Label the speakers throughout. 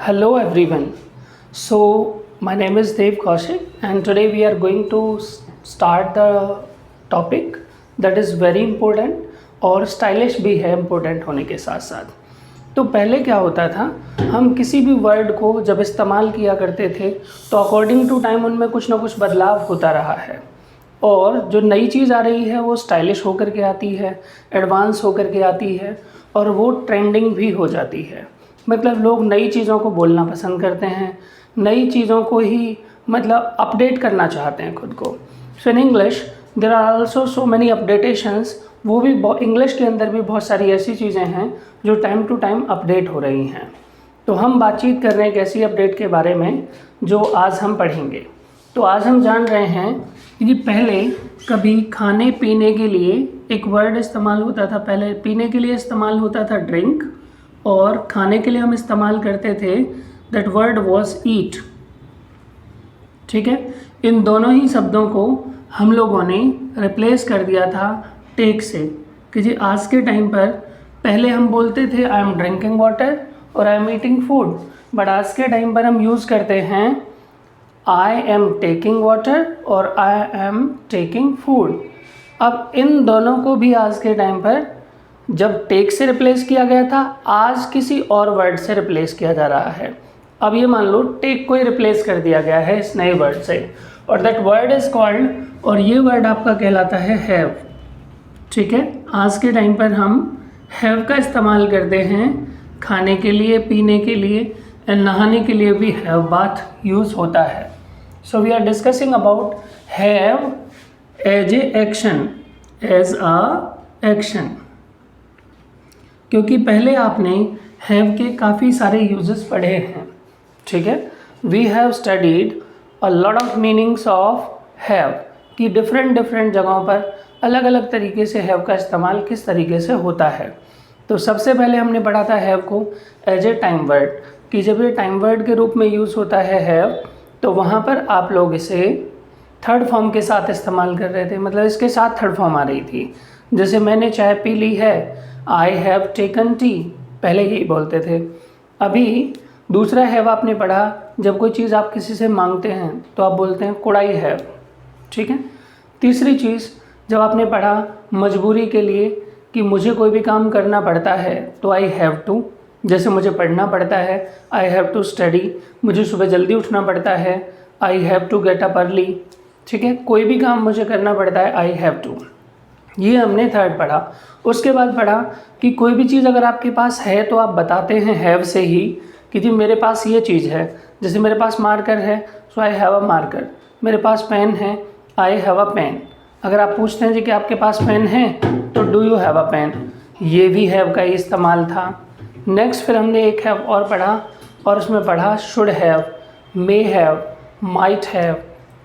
Speaker 1: Hello everyone. So my name is Dev Kaushik and today we are going to start the topic that is very important और stylish भी है important होने के साथ साथ। तो पहले क्या होता था, हम किसी भी वर्ड को जब इस्तेमाल किया करते थे तो अकॉर्डिंग टू टाइम उनमें कुछ ना कुछ बदलाव होता रहा है और जो नई चीज़ आ रही है वो स्टाइलिश होकर के आती है, एडवांस होकर के आती है और वो ट्रेंडिंग भी हो जाती है। मतलब लोग नई चीज़ों को बोलना पसंद करते हैं, नई चीज़ों को ही मतलब अपडेट करना चाहते हैं खुद को। So in English there are also so many updations, वो भी इंग्लिश के अंदर भी बहुत सारी ऐसी चीज़ें हैं जो टाइम टू टाइम अपडेट हो रही हैं। तो हम बातचीत कर रहे हैं एक ऐसी अपडेट के बारे में जो आज हम पढ़ेंगे। तो आज हम जान रहे हैं कि पहले कभी खाने पीने के लिए एक वर्ड इस्तेमाल होता था। पहले पीने के लिए इस्तेमाल होता था ड्रिंक और खाने के लिए हम इस्तेमाल करते थे दैट वर्ड वॉज ईट। ठीक है, इन दोनों ही शब्दों को हम लोगों ने रिप्लेस कर दिया था टेक से कि जी आज के टाइम पर पहले हम बोलते थे आई एम ड्रिंकिंग वाटर और I am eating food, but आज के टाइम पर हम यूज़ करते हैं आई एम टेकिंग वाटर और आई एम टेकिंग फूड। अब इन दोनों को भी आज के टाइम पर जब टेक से रिप्लेस किया गया था, आज किसी और वर्ड से रिप्लेस किया जा रहा है। अब ये मान लो टेक को ही रिप्लेस कर दिया गया है इस नए वर्ड से और दैट वर्ड इज़ कॉल्ड, और ये वर्ड आपका कहलाता है हैव। ठीक है, आज के टाइम पर हम हैव का इस्तेमाल करते हैं खाने के लिए, पीने के लिए एंड नहाने के लिए भी हैव बाथ यूज़ होता है। So we are discussing about have as a action, as a action, क्योंकि पहले आपने हैव के काफ़ी सारे यूजेस पढ़े हैं। ठीक है, we have studied a lot of meanings of have कि डिफरेंट जगहों पर अलग अलग तरीके से हैव का इस्तेमाल किस तरीके से होता है। तो सबसे पहले हमने पढ़ा था हैव को एज ए टाइम वर्ड कि जब ये टाइम वर्ड के रूप में यूज़ होता है हैव, तो वहाँ पर आप लोग इसे थर्ड फॉर्म के साथ इस्तेमाल कर रहे थे, मतलब इसके साथ थर्ड फॉर्म आ रही थी। जैसे मैंने चाय पी ली है, आई हैव टेकन टी, पहले ही बोलते थे। अभी दूसरा हैव आपने पढ़ा जब कोई चीज़ आप किसी से मांगते हैं तो आप बोलते हैं कुड आई हैव। ठीक है, तीसरी चीज़ जब आपने पढ़ा मजबूरी के लिए कि मुझे कोई भी काम करना पड़ता है तो आई हैव टू, जैसे मुझे पढ़ना पड़ता है आई हैव टू स्टडी, मुझे सुबह जल्दी उठना पड़ता है I have to get up early. ठीक है, कोई भी काम मुझे करना पड़ता है आई हैव टू, ये हमने थर्ड पढ़ा। उसके बाद पढ़ा कि कोई भी चीज़ अगर आपके पास है तो आप बताते हैं हैव से ही कि जी मेरे पास ये चीज़ है। जैसे मेरे पास मार्कर है सो आई हैव अ मार्कर, मेरे पास पेन है आई हैव अ पेन। अगर आप पूछते हैं जी कि आपके पास पेन है तो do you have a pen, ये भी हैव का ही इस्तेमाल था। नेक्स्ट फिर हमने एक हैव और पढ़ा और उसमें पढ़ा should have, may have, might have,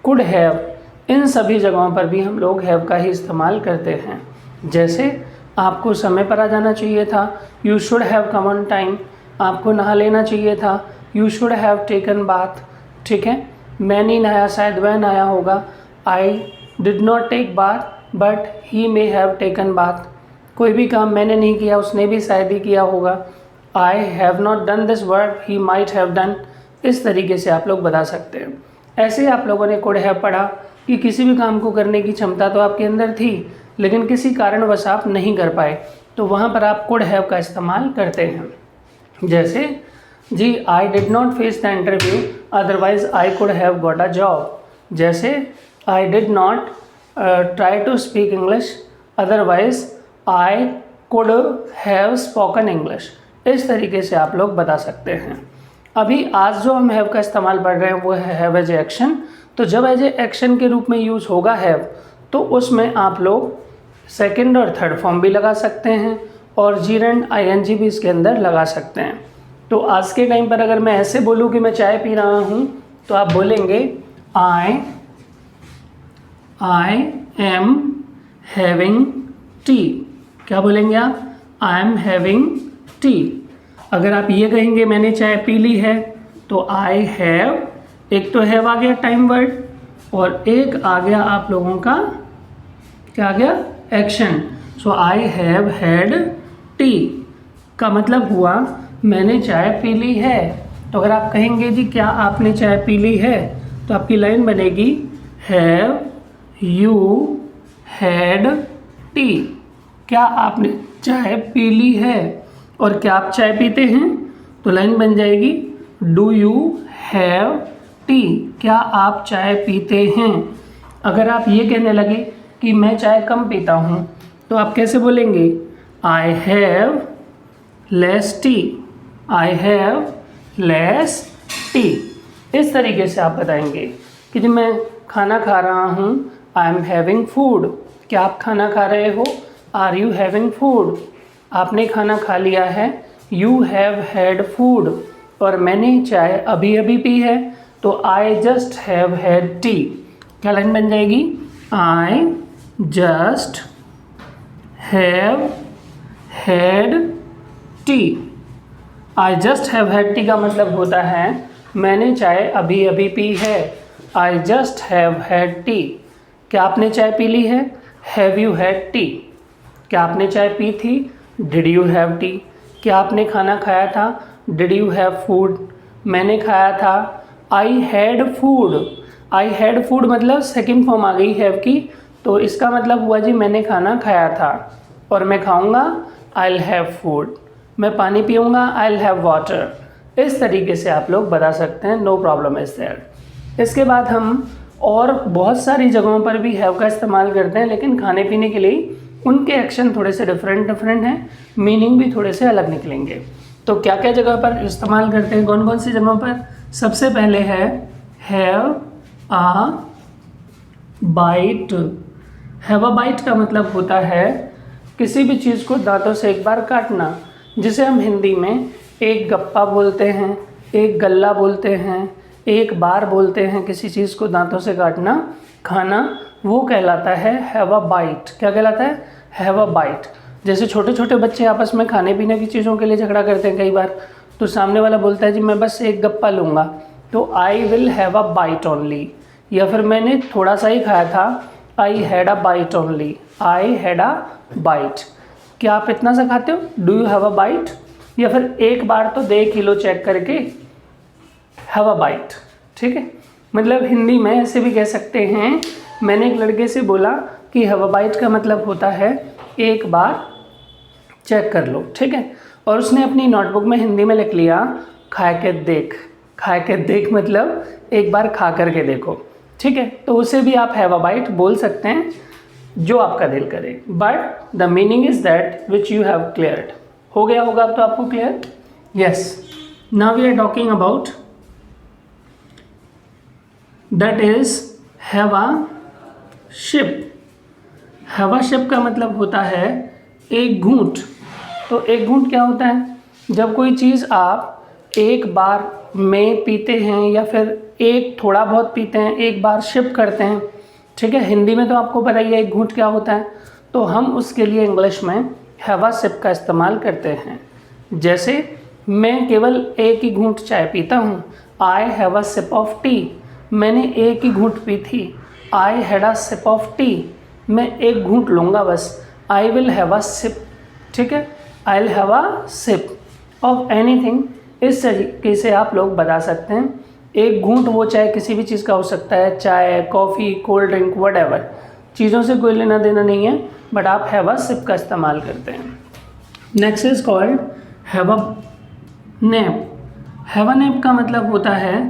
Speaker 1: could have. इन सभी जगहों पर भी हम लोग हैव का ही इस्तेमाल करते हैं। जैसे आपको समय पर आ जाना चाहिए था, you should have come on time, आपको नहा लेना चाहिए था, you should have taken bath. ठीक है, मैं नहीं नहाया, शायद वह नहाया होगा, I did not take bath but he may have taken bath. कोई भी काम मैंने नहीं किया, उसने भी शायद ही किया होगा, I have not done this work, he might have done. इस तरीके से आप लोग बता सकते हैं। ऐसे आप लोगों ने कुड हैव पढ़ा कि किसी भी काम को करने की क्षमता तो आपके अंदर थी लेकिन किसी कारणवश आप नहीं कर पाए, तो वहाँ पर आप कुड हैव का इस्तेमाल करते हैं। जैसे जी I did not face the interview otherwise I could have got a job. जैसे I did not try to speak English otherwise I could have spoken English. इस तरीके से आप लोग बता सकते हैं। अभी आज जो हम हैव का इस्तेमाल पढ़ रहे हैं वो है हैव एज ए एक्शन। तो जब एज ए एक्शन के रूप में यूज़ होगा हैव तो उसमें आप लोग सेकंड और थर्ड फॉर्म भी लगा सकते हैं और जीरेंड आईएनजी भी इसके अंदर लगा सकते हैं। तो आज के टाइम पर अगर मैं ऐसे बोलूँ कि मैं चाय पी रहा हूँ तो आप बोलेंगे आई एम हैविंग टी। क्या बोलेंगे आप? I am having T. अगर आप ये कहेंगे मैंने चाय पी ली है तो आई हैव, एक तो हैव आ गया टाइम वर्ड और एक आ गया आप लोगों का क्या आ गया? Action. So I have had T का मतलब हुआ मैंने चाय पी ली है। तो अगर आप कहेंगे जी क्या आपने चाय पी ली है, तो आपकी लाइन बनेगी हैव यू हैड टी। क्या आपने चाय पी ली है और क्या आप चाय पीते हैं, तो लाइन बन जाएगी डू यू हैव टी। क्या आप चाय पीते हैं। अगर आप ये कहने लगे कि मैं चाय कम पीता हूँ, तो आप कैसे बोलेंगे I have less T, I have less T. इस तरीके से आप बताएंगे कि जब मैं खाना खा रहा हूँ, आई एम हैविंग फूड। क्या आप खाना खा रहे हो, आर यू हैविंग फूड। आपने खाना खा लिया है, यू हैव हैड फूड। और मैंने चाय अभी अभी पी है, तो I just have had T. क्या लाइन बन जाएगी, I just have had T. I just have had T का मतलब होता है मैंने चाय अभी अभी पी है, I just have had T. क्या आपने चाय पी ली है, हैव यू हैड टी। क्या आपने चाय पी थी, डिड यू हैव टी। क्या आपने खाना खाया था, डिड यू हैव फूड। मैंने खाया था, I had food. I had food मतलब सेकंड फॉर्म आ गई हैव की, तो इसका मतलब हुआ जी मैंने खाना खाया था। और मैं खाऊंगा, आई विल हैव फूड। मैं पानी पीऊँगा, आई विल हैव वाटर। इस तरीके से आप लोग बता सकते हैं, नो प्रॉब्लम इज देयर। इसके बाद हम और बहुत सारी जगहों पर भी हैव का इस्तेमाल करते हैं, लेकिन खाने पीने के लिए उनके एक्शन थोड़े से डिफरेंट हैं, मीनिंग भी थोड़े से अलग निकलेंगे। तो क्या क्या जगह पर इस्तेमाल करते हैं, कौन कौन सी जगहों पर। सबसे पहले है have a bite. Have a bite का मतलब होता है किसी भी चीज़ को दांतों से एक बार काटना, जिसे हम हिंदी में एक गप्पा बोलते हैं, एक गल्ला बोलते हैं, एक बार बोलते हैं। किसी चीज़ को दांतों से काटना, खाना, वो कहलाता है हैव अ बाइट। क्या कहलाता है, हैव अ बाइट। जैसे छोटे छोटे बच्चे आपस में खाने पीने की चीज़ों के लिए झगड़ा करते हैं कई बार, तो सामने वाला बोलता है जी मैं बस एक गप्पा लूँगा, तो I will have a bite only. या फिर मैंने थोड़ा सा ही खाया था, I had a bite only, I had a bite. क्या आप इतना सा खाते हो, do you have a bite. या फिर एक बार तो दे किलो चेक करके हैव अ बाइट। ठीक है, मतलब हिंदी में ऐसे भी कह सकते हैं। मैंने एक लड़के से बोला कि हैव अ बाइट का मतलब होता है एक बार चेक कर लो। ठीक है, और उसने अपनी नोटबुक में हिंदी में लिख लिया खा के देख। खा के देख मतलब एक बार खा करके देखो। ठीक है, तो उसे भी आप हैव अ बाइट बोल सकते हैं, जो आपका दिल करे, but the meaning is that which you have cleared. हो गया होगा अब तो आपको clear. Yes, now we are talking about that is have a ship. Have a ship का मतलब होता है एक घूंट। तो एक घूंट क्या होता है, जब कोई चीज़ आप एक बार में पीते हैं या फिर एक थोड़ा बहुत पीते हैं, एक बार शिप करते हैं। ठीक है, हिंदी में तो आपको पता ही है एक घूंट क्या होता है, तो हम उसके लिए इंग्लिश में हैव अ सिप का इस्तेमाल करते हैं। जैसे मैं केवल एक ही घूंट चाय पीता हूँ, I have a sip of tea. मैंने एक ही घूंट पी थी, I had a sip of tea. मैं एक घूंट लूँगा बस, I will have a sip. ठीक है, I will have a sip of anything. इस तरीके से आप लोग बता सकते हैं। एक घूंट वो चाहे किसी भी चीज़ का हो सकता है, चाय, कॉफ़ी, कोल्ड ड्रिंक, व्हाटएवर। चीज़ों से कोई लेना देना नहीं है, बट आप हैव अ सिप का इस्तेमाल करते हैं। Next is called have a nap. Have a nap का मतलब होता है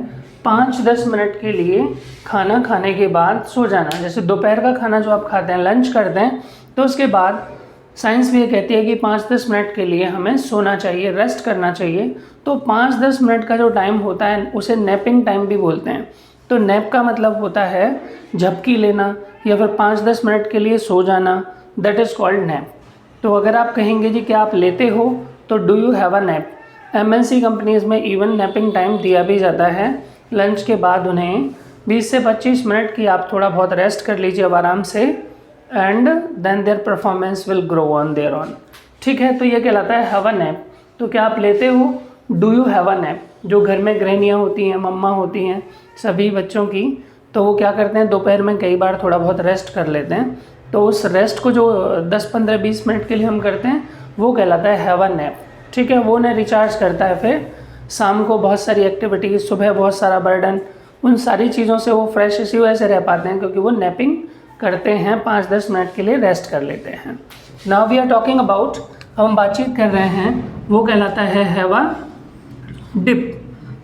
Speaker 1: 5-10 मिनट के लिए खाना खाने के बाद सो जाना। जैसे दोपहर का खाना जो आप खाते हैं, लंच करते हैं, तो उसके बाद साइंस भी ये कहती है कि 5-10 मिनट के लिए हमें सोना चाहिए, रेस्ट करना चाहिए। तो 5-10 मिनट का जो टाइम होता है उसे नैपिंग टाइम भी बोलते हैं। तो नैप का मतलब होता है झपकी लेना या फिर 5-10 मिनट के लिए सो जाना, दैट इज़ कॉल्ड नैप। तो अगर आप कहेंगे जी कि आप लेते हो, तो do you have a nap. MNC companies में इवन नैपिंग टाइम दिया भी जाता है। लंच के बाद उन्हें 20 से 25 मिनट की आप थोड़ा बहुत रेस्ट कर लीजिए अब आराम से, and then their performance will grow on their on. ठीक है, तो ये कहलाता है हैव अ नैप। तो क्या आप लेते हो, do you have a nap. जो घर में गृहिणियाँ होती हैं, मम्मा होती हैं, सभी बच्चों की, तो वो क्या करते हैं दोपहर में कई बार थोड़ा बहुत रेस्ट कर लेते हैं। तो उस रेस्ट को जो 10-15-20 मिनट के लिए हम करते हैं, वो कहलाता है हैव अ नैप। ठीक है, वो उन्हें रिचार्ज करता है फिर शाम को बहुत सारी एक्टिविटीज़, सुबह बहुत सारा बर्डन, उन सारी चीज़ों से वो फ्रेश इसी वजह से रह पाते हैं क्योंकि वो नैपिंग करते हैं, 5-10 मिनट के लिए रेस्ट कर लेते हैं। Now we are talking about, हम बातचीत कर रहे हैं, वो कहलाता है हैव अ डिप।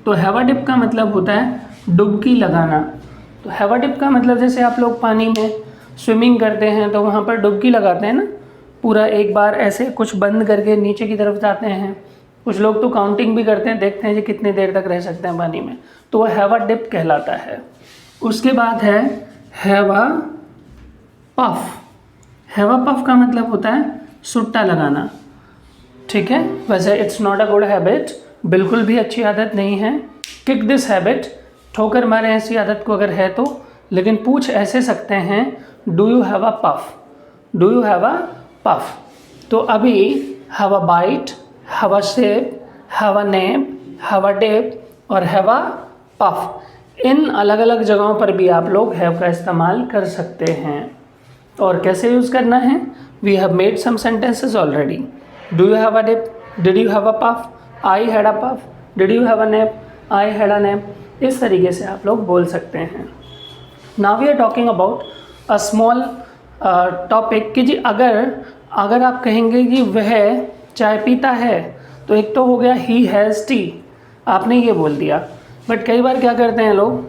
Speaker 1: तो हैव अ डिप का मतलब होता है डुबकी लगाना। तो हैव अ डिप का मतलब जैसे आप लोग पानी में स्विमिंग करते हैं तो वहाँ पर डुबकी लगाते हैं ना, पूरा एक बार ऐसे कुछ बंद करके नीचे की तरफ जाते हैं। कुछ लोग तो काउंटिंग भी करते हैं, देखते हैं जी कितनी देर तक रह सकते हैं पानी में, तो वह हैव अ डिप कहलाता है। उसके बाद है have a puff. Have a puff का मतलब होता है सुट्टा लगाना, ठीक है। वैसे it's not a good habit, बिल्कुल भी अच्छी आदत नहीं है। किक दिस हैबिट, ठोकर मारे ऐसी आदत को अगर है तो, लेकिन पूछ ऐसे सकते हैं do you have a puff, do you have a puff. तो अभी have a bite, have a shape, have a name, have a dip और हैव अ पफ, इन अलग अलग जगहों पर भी आप लोग हैव का इस्तेमाल कर सकते हैं। और कैसे यूज़ करना है, we have made some sentences already. Do you have a dip, did you have a puff, I had a puff, did you have a nap, I had a nap, इस तरीके से आप लोग बोल सकते हैं। Now we are talking about a small topic कि जी अगर आप कहेंगे कि वह चाय पीता है, तो एक तो हो गया ही हैज़ टी, आपने ये बोल दिया। बट कई बार क्या करते हैं लोग,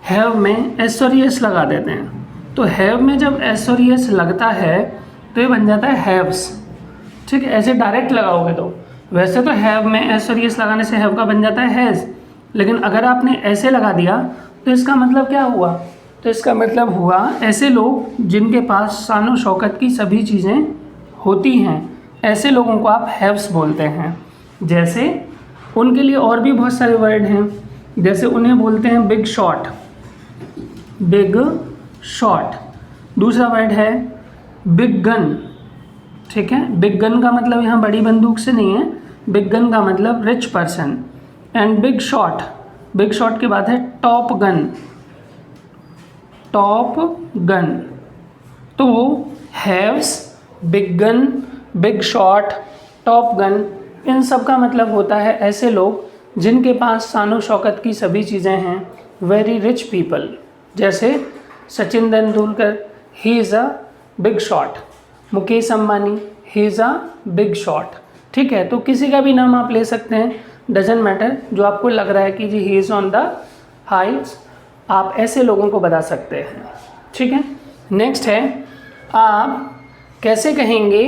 Speaker 1: हैव में एस और एस लगा देते हैं। तो हैव में जब एस और एस लगता है तो ये बन जाता है हैव्स, ठीक है। ऐसे डायरेक्ट लगाओगे तो, वैसे तो हैव में एस और एस लगाने से हैव का बन जाता है हैज़, लेकिन अगर आपने ऐसे लगा दिया तो इसका मतलब क्या हुआ, तो इसका मतलब हुआ ऐसे लोग जिनके पास शान शौकत की सभी चीज़ें होती हैं, ऐसे लोगों को आप हैव्स बोलते हैं। जैसे उनके लिए और भी बहुत सारे वर्ड हैं, जैसे उन्हें बोलते हैं बिग शॉट, बिग शॉट। दूसरा वर्ड है बिग गन, ठीक है। बिग गन का मतलब यहाँ बड़ी बंदूक से नहीं है, बिग गन का मतलब rich person. And big shot, big shot के बाद है टॉप गन, टॉप गन। तो haves, big gun, big shot, top gun, इन सब का मतलब होता है ऐसे लोग जिनके पास शान शौकत की सभी चीज़ें हैं, वेरी रिच पीपल। जैसे Sachin Tendulkar, he is a big shot. Mukesh Ambani, he is a big shot, ठीक है। तो किसी का भी नाम आप ले सकते हैं, डजंट मैटर, जो आपको लग रहा है कि जी he is on the heights, आप ऐसे लोगों को बता सकते हैं, ठीक है। नेक्स्ट है, आप कैसे कहेंगे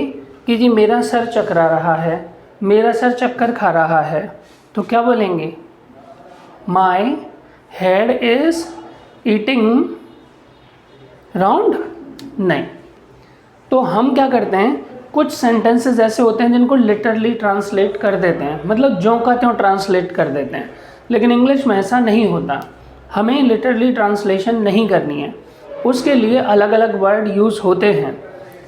Speaker 1: कि जी मेरा सर चकरा रहा है, मेरा सर चक्कर खा रहा है, तो क्या बोलेंगे, my head is eating round, नहीं। तो हम क्या करते हैं, कुछ सेंटेंसेस ऐसे होते हैं जिनको लिटरली ट्रांसलेट कर देते हैं, मतलब ज्यों का त्यों ट्रांसलेट कर देते हैं। लेकिन इंग्लिश में ऐसा नहीं होता, हमें लिटरली ट्रांसलेशन नहीं करनी है, उसके लिए अलग अलग वर्ड यूज़ होते हैं।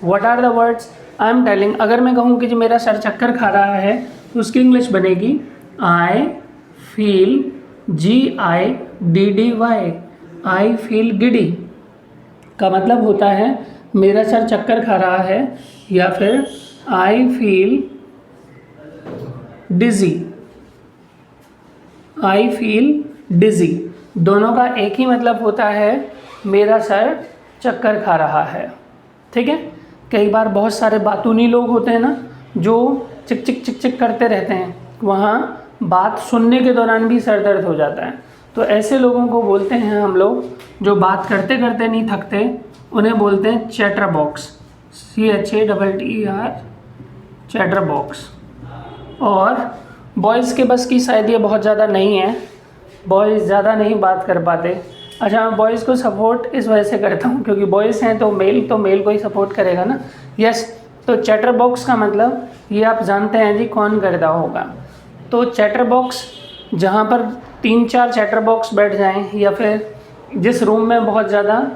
Speaker 1: What are the words I am telling. अगर मैं कहूँ कि जो मेरा सर चक्कर खा रहा है, तो उसकी इंग्लिश बनेगी I feel GIDDY, I feel giddy का मतलब होता है मेरा सर चक्कर खा रहा है, या फिर I feel digi, I feel digi, दोनों का एक ही मतलब होता है मेरा सर चक्कर खा रहा है, ठीक है। कई बार बहुत सारे बातूनी लोग होते हैं ना, जो चिक चिक चिक चिक करते रहते हैं, वहाँ बात सुनने के दौरान भी सर दर्द हो जाता है। तो ऐसे लोगों को बोलते हैं हम लोग, जो बात करते करते नहीं थकते, उन्हें बोलते हैं chatter box, CHATTER, chatter box. और बॉयज़ के बस की शायद ये बहुत ज़्यादा नहीं है, बॉयज़ ज़्यादा नहीं बात कर पाते। अच्छा, मैं बॉयज़ को सपोर्ट इस वजह से करता हूँ क्योंकि बॉयज़ हैं तो मेल को ही सपोर्ट करेगा ना, यस। तो चैटर बॉक्स का मतलब ये आप जानते हैं जी कौन करता होगा। तो चैटर बॉक्स, जहाँ पर 3-4 चैटर बॉक्स बैठ जाएं, या फिर जिस रूम में बहुत ज़्यादा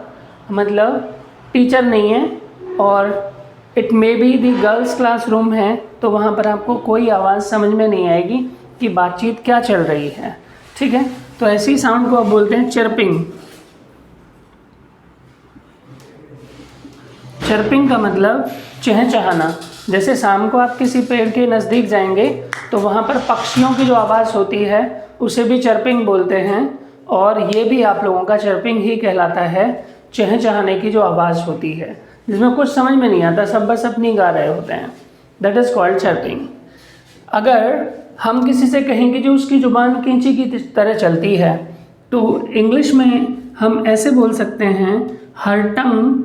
Speaker 1: मतलब टीचर नहीं है और it may be the girls classroom है, तो वहाँ पर आपको कोई आवाज़ समझ में नहीं आएगी कि बातचीत क्या चल रही है, ठीक है। तो ऐसी साउंड को आप बोलते हैं चिर्पिंग। चर्पिंग का मतलब चहचहाना। जैसे शाम को आप किसी पेड़ के नज़दीक जाएंगे तो वहाँ पर पक्षियों की जो आवाज़ होती है उसे भी चर्पिंग बोलते हैं, और ये भी आप लोगों का चर्पिंग ही कहलाता है, चहचहाने की जो आवाज़ होती है जिसमें कुछ समझ में नहीं आता, सब बस अपनी गा रहे होते हैं, दैट इज़ कॉल्ड चर्पिंग। अगर हम किसी से कहेंगे जो उसकी ज़ुबान कैंची की तरह चलती है, तो इंग्लिश में हम ऐसे बोल सकते हैं, her tongue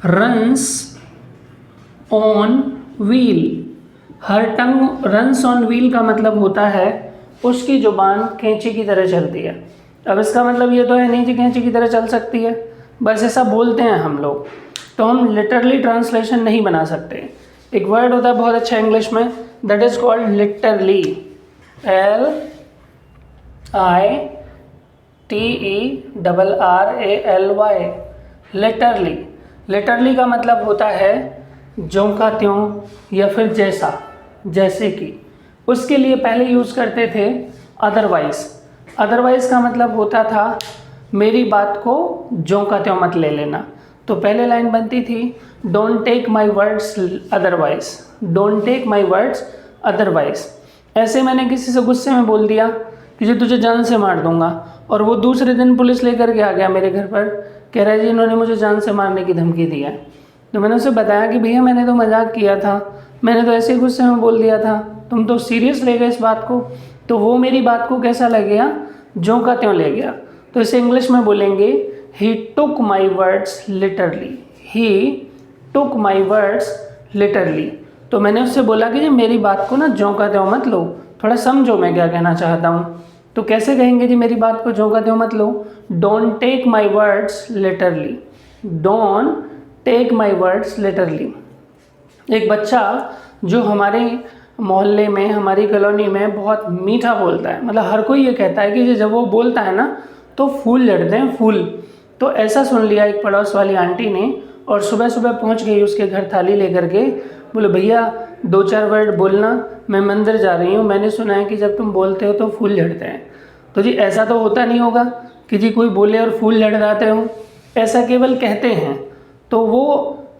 Speaker 1: runs on wheel. Her tongue runs on wheel का मतलब होता है उसकी ज़ुबान कैंची की तरह चलती है। अब इसका मतलब ये तो है नहीं कि कैंची की तरह चल सकती है, बस ऐसा बोलते हैं हम लोग, तो हम लिटरली ट्रांसलेशन नहीं बना सकते। एक वर्ड होता है बहुत अच्छा इंग्लिश में, that is called literally, LITERRALY, literally. Literally का मतलब होता है ज्यों का त्यों या फिर जैसा, जैसे कि। उसके लिए पहले यूज़ करते थे अदरवाइज़। अदरवाइज़ का मतलब होता था मेरी बात को ज्यों का त्यों मत ले लेना। तो पहले लाइन बनती थी, don't take my words otherwise, don't take my words otherwise. ऐसे मैंने किसी से गुस्से में बोल दिया कि जी तुझे जान से मार दूंगा, और वो दूसरे दिन पुलिस लेकर के आ गया मेरे घर पर, कह रहा है जी इन्होंने मुझे जान से मारने की धमकी दी है। तो मैंने उसे बताया कि भैया मैंने तो मजाक किया था, मैंने तो ऐसे ही गुस्से में बोल दिया था, तुम तो सीरियस ले गए इस बात को। तो वो मेरी बात को कैसा ले गया, ज्यों का त्यों ले गया। तो इसे इंग्लिश में बोलेंगे, he took my words literally, he took my words literally. तो मैंने उससे बोला कि जी मेरी बात को ना ज्यों का त्यों मत लो, थोड़ा समझो मैं क्या कहना चाहता हूँ। तो कैसे कहेंगे जी मेरी बात को ज्यों का त्यों मत लो, don't take my words literally, don't take my words literally. एक बच्चा जो हमारे मोहल्ले में, हमारी कॉलोनी में बहुत मीठा बोलता है, मतलब हर कोई ये कहता है कि जब वो बोलता है ना तो फूल झड़ते हैं, फूल। तो ऐसा सुन लिया एक पड़ोस वाली आंटी ने, और सुबह सुबह पहुंच गई उसके घर थाली लेकर के, बोले भैया 2-4 वर्ड बोलना, मैं मंदिर जा रही हूँ, मैंने सुना है कि जब तुम बोलते हो तो फूल झड़ते हैं। तो जी ऐसा तो होता नहीं होगा कि जी कोई बोले और फूल झड़ जाते हो, ऐसा केवल कहते हैं। तो वो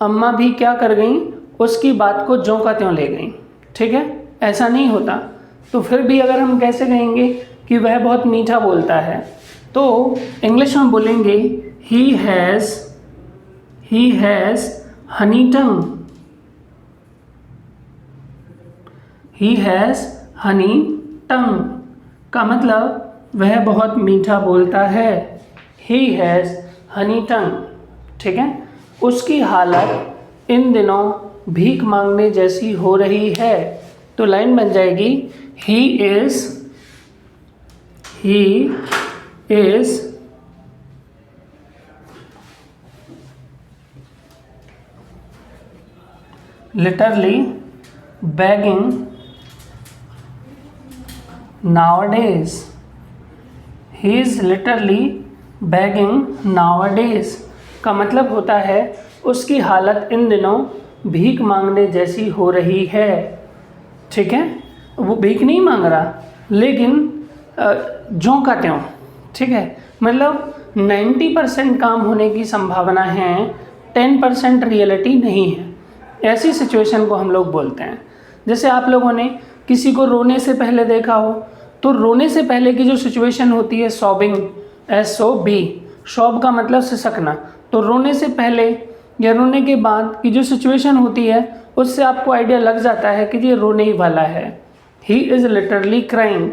Speaker 1: अम्मा भी क्या कर गई, उसकी बात को ज्यों का त्यों ले गई, ठीक है, ऐसा नहीं होता। तो फिर भी अगर हम कैसे कहेंगे कि वह बहुत मीठा बोलता है, तो इंग्लिश में बोलेंगे he has honey tongue, he has honey tongue का मतलब वह बहुत मीठा बोलता है, ही हैज़ हनी टंग, ठीक है। उसकी हालत इन दिनों भीख मांगने जैसी हो रही है। तो लाइन बन जाएगी, he is literally begging nowadays, he is literally begging nowadays का मतलब होता है उसकी हालत इन दिनों भीख मांगने जैसी हो रही है, ठीक है। वो भीख नहीं मांग रहा, लेकिन ज्यों का त्यों, ठीक है, मतलब 90% काम होने की संभावना है, 10% रियलिटी नहीं है। ऐसी सिचुएशन को हम लोग बोलते हैं। जैसे आप लोगों ने किसी को रोने से पहले देखा हो, तो रोने से पहले की जो सिचुएशन होती है सॉबिंग, SOB, शॉब का मतलब सिसकना। तो रोने से पहले या रोने के बाद की जो सिचुएशन होती है उससे आपको आइडिया लग जाता है कि ये रोने ही वाला है। He is literally crying,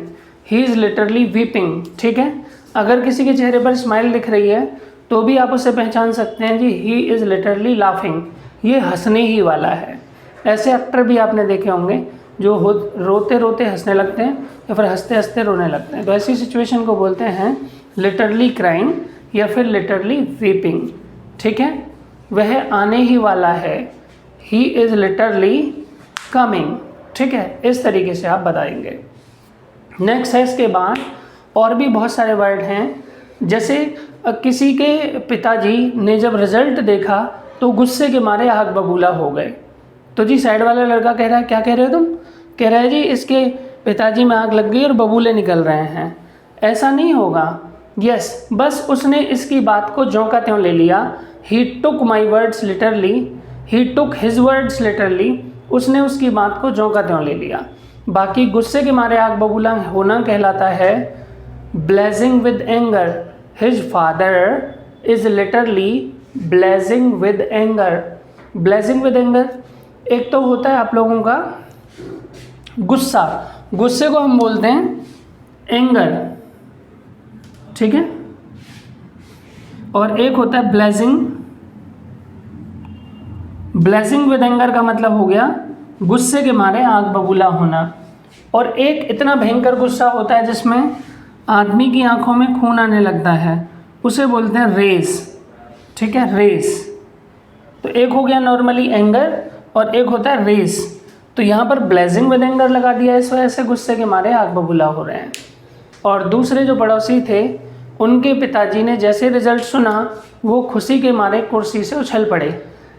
Speaker 1: he is literally weeping, ठीक है। अगर किसी के चेहरे पर स्माइल दिख रही है तो भी आप उसे पहचान सकते हैं जी, ही इज़ लिटरली लाफिंग, ये हंसने ही वाला है। ऐसे एक्टर भी आपने देखे होंगे जो रोते रोते हंसने लगते हैं या फिर हंसते हंसते रोने लगते हैं। तो ऐसी सिचुएशन को बोलते हैं लिटरली क्राइंग या फिर लिटरली वीपिंग, ठीक है। वह आने ही वाला है, ही इज़ लिटरली कमिंग, ठीक है। इस तरीके से आप बताएंगे। नेक्स्ट है इसके बाद और भी बहुत सारे वर्ड हैं। जैसे किसी के पिताजी ने जब रिजल्ट देखा तो गुस्से के मारे आग बबूला हो गए। तो जी साइड वाला लड़का कह रहा है, क्या कह रहे हो तुम? कह रहा है जी इसके पिताजी में आग लग गई और बबूले निकल रहे हैं। ऐसा नहीं होगा, यस, बस उसने इसकी बात को ज्यों का त्यों ले लिया। He took my words literally, he took his words literally, उसने उसकी बात को ज्यों का त्यों ले लिया। बाकी गुस्से के मारे आग बबूला होना कहलाता है blazing with anger. His father is literally blazing with anger. Blazing with anger एक तो होता है आप लोगों का गुस्सा, गुस्से को हम बोलते हैं एंगर, ठीक है, और एक होता है ब्लेजिंग। ब्लेजिंग विद एंगर का मतलब हो गया गुस्से के मारे आग बबूला होना। और एक इतना भयंकर गुस्सा होता है जिसमें आदमी की आंखों में खून आने लगता है, उसे बोलते हैं रेस, ठीक है, रेस। तो एक हो गया नॉर्मली एंगर और एक होता है रेस। तो यहाँ पर ब्लेजिंग विद एंगर लगा दिया, इस वजह से गुस्से के मारे आग बबूला हो रहे हैं। और दूसरे जो पड़ोसी थे उनके पिताजी ने जैसे रिजल्ट सुना वो खुशी के मारे कुर्सी से उछल पड़े।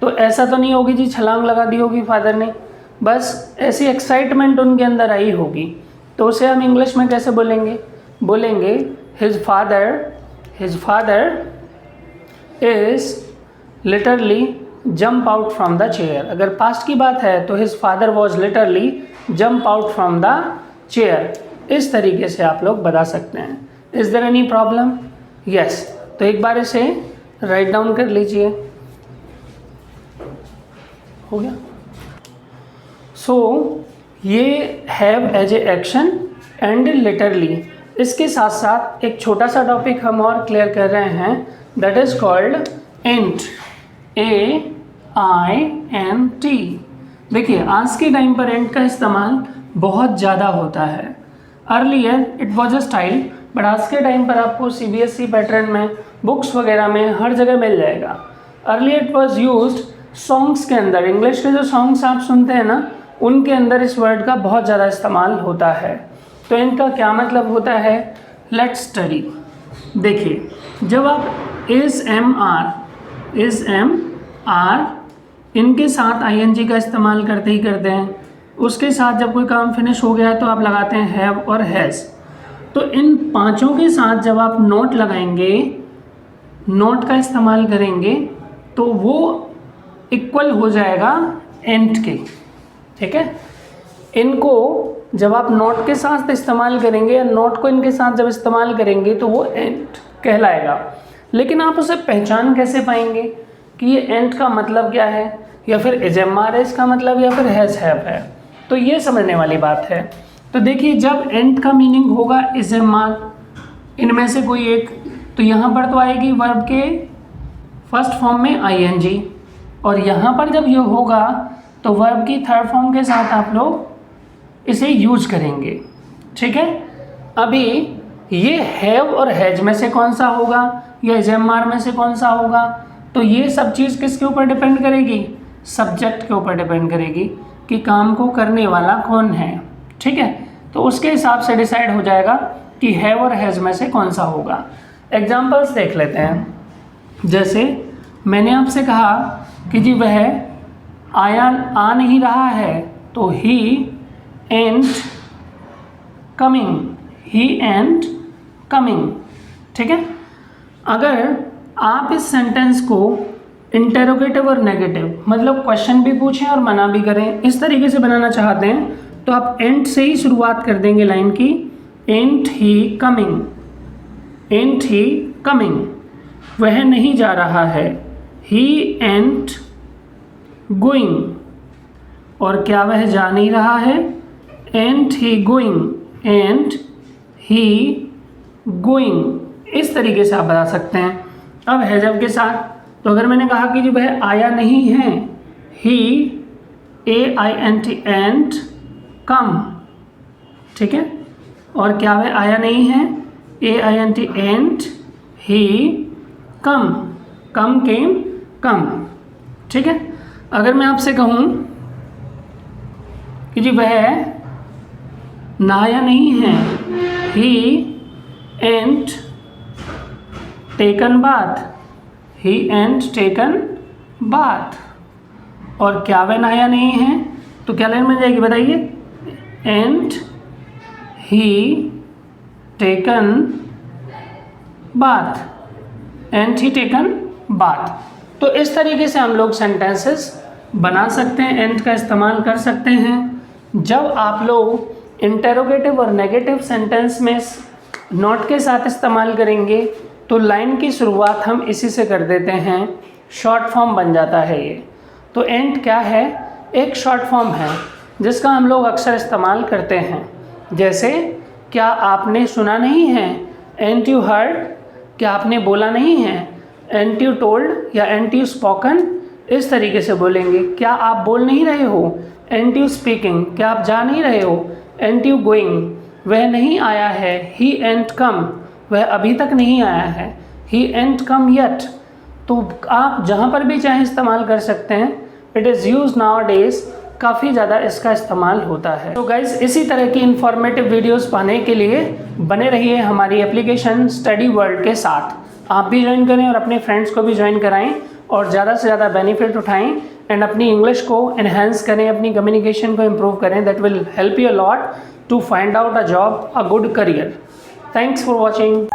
Speaker 1: तो ऐसा तो नहीं होगी जी छलांग लगा दी होगी फादर ने, बस ऐसी एक्साइटमेंट उनके अंदर आई होगी। तो उसे हम इंग्लिश में कैसे बोलेंगे? बोलेंगे his father is literally jump out from the chair. अगर पास्ट की बात है तो his father was literally jump out from the chair. इस तरीके से आप लोग बता सकते हैं। Is there any problem? Yes. तो एक बार इसे राइट डाउन कर लीजिए, हो गया। सो ये have as a action and literally. इसके साथ साथ एक छोटा सा टॉपिक हम और क्लियर कर रहे हैं, that is called ant, AINT। देखिए आज के टाइम पर एंट का इस्तेमाल बहुत ज़्यादा होता है। Earlier it was a style, but आज के टाइम पर आपको CBSE पैटर्न में बुक्स वगैरह में हर जगह मिल जाएगा। Earlier it was used songs के अंदर, इंग्लिश के जो सॉन्ग्स आप सुनते हैं ना उनके अंदर इस वर्ड का बहुत ज़्यादा इस्तेमाल होता है। तो इनका क्या मतलब होता है, लेट्स स्टडी। देखिए जब आप इज़ एम आर इनके साथ ING का इस्तेमाल करते ही करते हैं, उसके साथ जब कोई काम फिनिश हो गया है तो आप लगाते हैं हैव और हैज़। तो इन पांचों के साथ जब आप नोट लगाएंगे, नोट का इस्तेमाल करेंगे तो वो इक्वल हो जाएगा एंट के, ठीक है। इनको जब आप नोट के साथ इस्तेमाल करेंगे या नोट को इनके साथ जब इस्तेमाल करेंगे तो वो एंट कहलाएगा। लेकिन आप उसे पहचान कैसे पाएंगे कि ये एंट का मतलब क्या है, या फिर इज़ इसका मतलब, या फिर हैज़ हैव है? तो ये समझने वाली बात है। तो देखिए जब एंट का मीनिंग होगा इज़ इनमें से कोई एक, तो यहाँ पर तो आएगी वर्ब के फर्स्ट फॉर्म में ING, और यहाँ पर जब ये होगा तो वर्ब की थर्ड फॉर्म के साथ आप लोग इसे यूज करेंगे, ठीक है। अभी ये हैव और हैज में से कौन सा होगा या इज़ में से कौन सा होगा, तो ये सब चीज़ किसके ऊपर डिपेंड करेगी, सब्जेक्ट के ऊपर डिपेंड करेगी कि काम को करने वाला कौन है, ठीक है। तो उसके हिसाब से डिसाइड हो जाएगा कि हैव और हैज में से कौन सा होगा। एग्जाम्पल्स देख लेते हैं। जैसे मैंने आपसे कहा कि जी वह आ नहीं रहा है, तो ही एंड कमिंग, ठीक है। अगर आप इस सेंटेंस को इंटेरोगेटिव और नेगेटिव, मतलब क्वेश्चन भी पूछें और मना भी करें, इस तरीके से बनाना चाहते हैं तो आप एंड से ही शुरुआत कर देंगे लाइन की। एंट ही कमिंग, वह नहीं जा रहा है, ही एंट गोइंग, और क्या वह जा नहीं रहा है, एंट ही गोइंग। इस तरीके से आप बता सकते हैं। अब हैजब के साथ, तो अगर मैंने कहा कि जो वह आया नहीं है, ही AINT एंट कम, ठीक है, और क्या वह आया नहीं है, AINT एंट ही कम केम कम, ठीक है। अगर मैं आपसे कहूँ कि जी वह नहाया नहीं है, ही एंट टेकन बाथ, और क्या वह नहाया नहीं है, तो क्या लाइन बन जाएगी बताइए, and he taken bath, and he taken bath. तो इस तरीके से हम लोग सेंटेंसेस बना सकते हैं, एंड का इस्तेमाल कर सकते हैं। जब आप लोग इंटेरोगेटिव और नेगेटिव सेंटेंस में नॉट के साथ इस्तेमाल करेंगे तो लाइन की शुरुआत हम इसी से कर देते हैं, शॉर्ट फॉर्म बन जाता है ये। तो एंड क्या है? एक शॉर्ट फॉर्म है जिसका हम लोग अक्सर इस्तेमाल करते हैं, जैसे क्या आपने सुना नहीं है, एंट यू हर्ड, क्या आपने बोला नहीं है, एंट यू टोल्ड या एंट यू स्पोकन, इस तरीके से बोलेंगे। क्या आप बोल नहीं रहे हो, एंट यू स्पीकिंग, क्या आप जा नहीं रहे हो, एंट यू गोइंग, वह नहीं आया है, ही एंट कम, वह अभी तक नहीं आया है, ही एंट कम येट। तो आप जहाँ पर भी चाहें इस्तेमाल कर सकते हैं। It is use now days, काफ़ी ज़्यादा इसका इस्तेमाल होता है। तो गाइज़, इसी तरह की इन्फॉर्मेटिव वीडियोस पाने के लिए बने रहिए हमारी एप्लीकेशन स्टडी वर्ल्ड के साथ। आप भी ज्वाइन करें और अपने फ्रेंड्स को भी ज्वाइन कराएं और ज़्यादा से ज़्यादा बेनिफिट उठाएं एंड अपनी इंग्लिश को एनहेंस करें, अपनी कम्युनिकेशन को इम्प्रूव करें। That will help you a lot to find out a job, a good career. Thanks for watching.